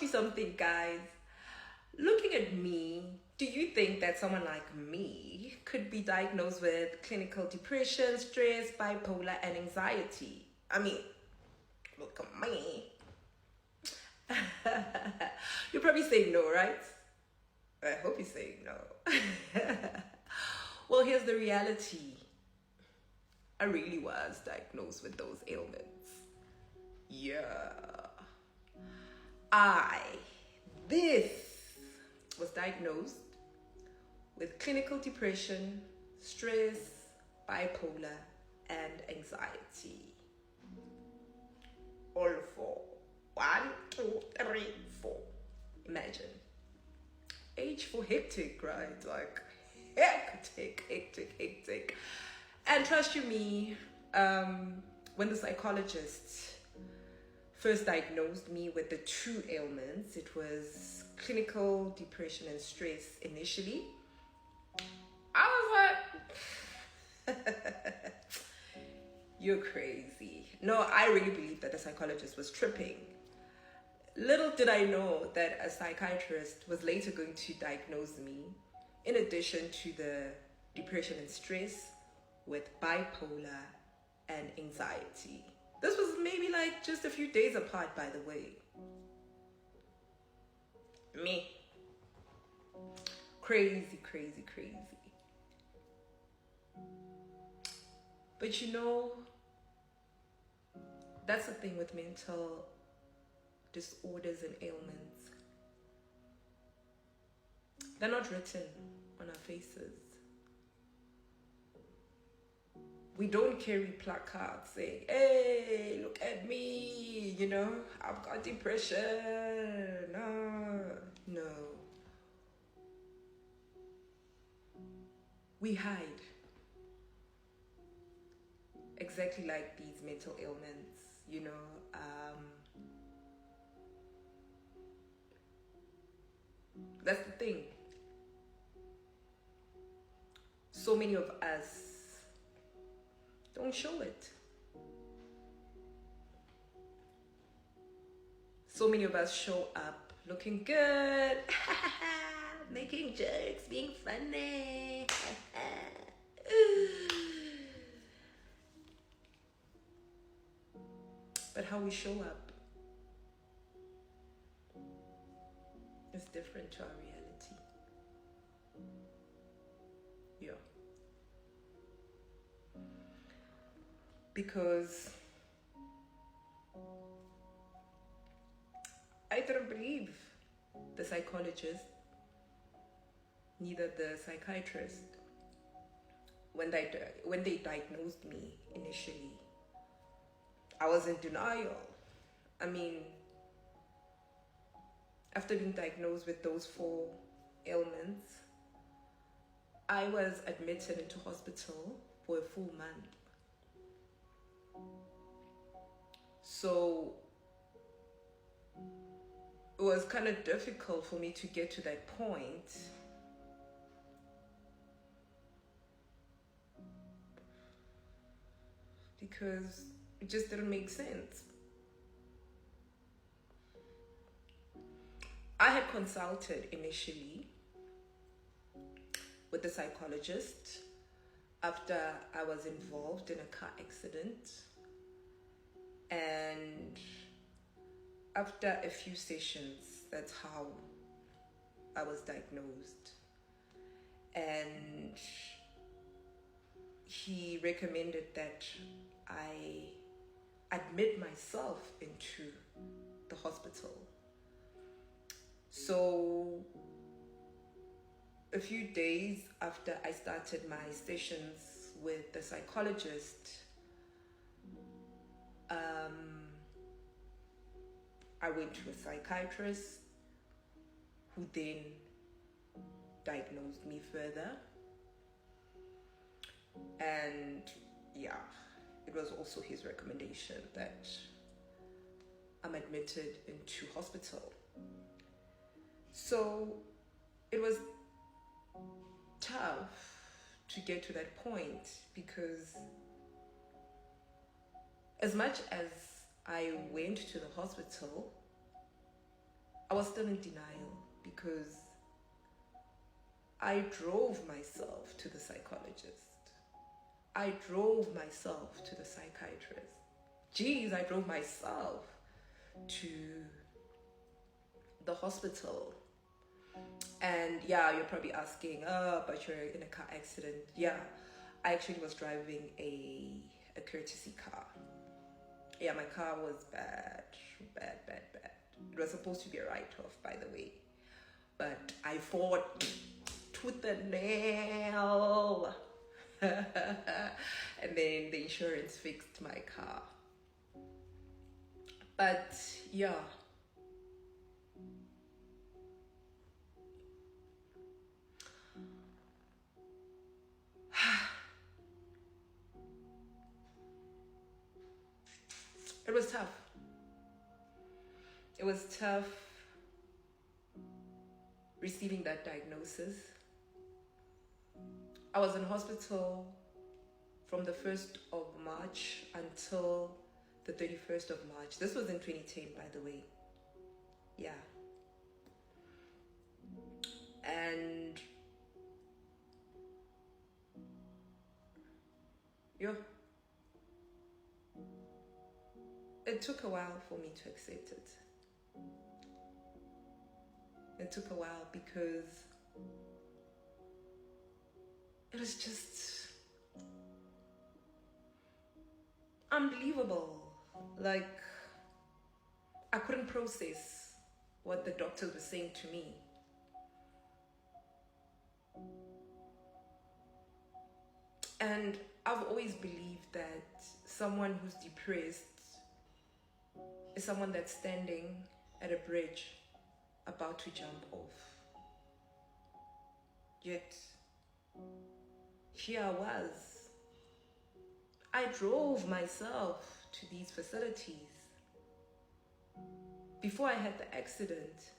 ask you something, guys. Looking at me, do you think that someone like me could be diagnosed with clinical depression, stress, bipolar, and anxiety? I mean, look at me. You're probably saying no, right? I hope you're saying no. Well, here's the reality. I really was diagnosed with those ailments. Yeah. This was diagnosed with clinical depression, stress, bipolar, and anxiety. All four. 1, 2, 3, 4. Imagine. Age for hectic, right? Like hectic. And trust you me, when the psychologist first diagnosed me with the two ailments, it was clinical depression and stress initially. I was like, you're crazy. No, I really believe that the psychologist was tripping. Little did I know that a psychiatrist was later going to diagnose me, in addition to the depression and stress, with bipolar and anxiety. This was maybe like just a few days apart, by the way. Me. Crazy. But you know, that's the thing with mental disorders and ailments. They're not written on our faces. We don't carry placards saying, hey, look at me, you know, I've got depression. No. We hide. Exactly like these mental ailments, you know. That's the thing. So many of us don't show it. So many of us show up looking good, making jokes, being funny. But how we show up is different to our reality. Yeah. Because I didn't believe the psychologist, neither the psychiatrist, when they diagnosed me initially. I was in denial. I mean, after being diagnosed with those 4 ailments, I was admitted into hospital for a full month. So it was kind of difficult for me to get to that point. Because it just didn't make sense. I had consulted initially with the psychologist after I was involved in a car accident. And after a few sessions, that's how I was diagnosed. And he recommended that I admit myself into the hospital. So a few days after I started my sessions with the psychologist, I went to a psychiatrist who then diagnosed me further. And yeah, it was also his recommendation that I'm admitted into hospital. So it was tough to get to that point, because as much as I went to the hospital, I was still in denial because I drove myself to the psychologist. I drove myself to the psychiatrist. Geez, I drove myself to the hospital. And yeah, you're probably asking, oh, but you're in a car accident. Yeah, I actually was driving a courtesy car. Yeah, my car was bad. It was supposed to be a write-off, by the way. But I fought tooth and nail. And then the insurance fixed my car. But yeah. It was tough. It was tough receiving that diagnosis. I was in hospital from the 1st of March until the 31st of March. This was in 2010, by the way. Yeah. And yeah, it took a while for me to accept it. It took a while because it was just unbelievable. Like, I couldn't process what the doctors were saying to me. And I've always believed that someone who's depressed is someone that's standing at a bridge about to jump off. Yet, here I was. I drove myself to these facilities. Before I had the accident,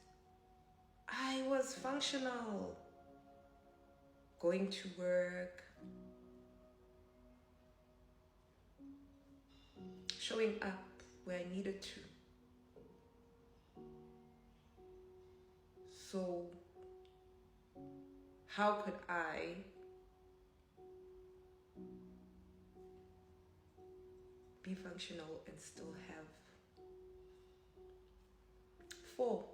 I was functional, going to work, showing up where I needed to. So, how could I be functional and still have four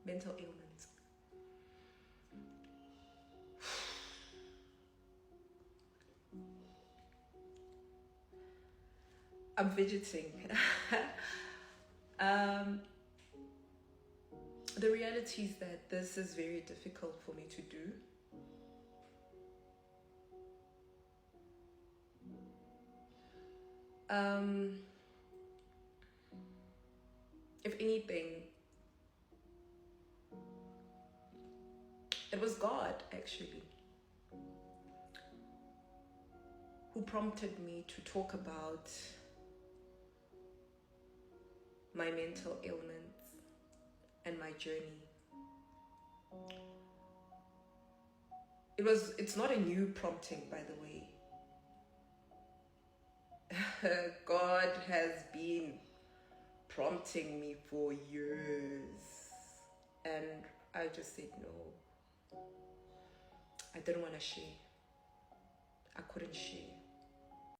mental ailments? I'm fidgeting. The reality is that this is very difficult for me to do. If anything, it was God actually who prompted me to talk about my mental ailments and my journey. It's not a new prompting, by the way. God has been prompting me for years, and I just said no. I didn't want to share. I couldn't share.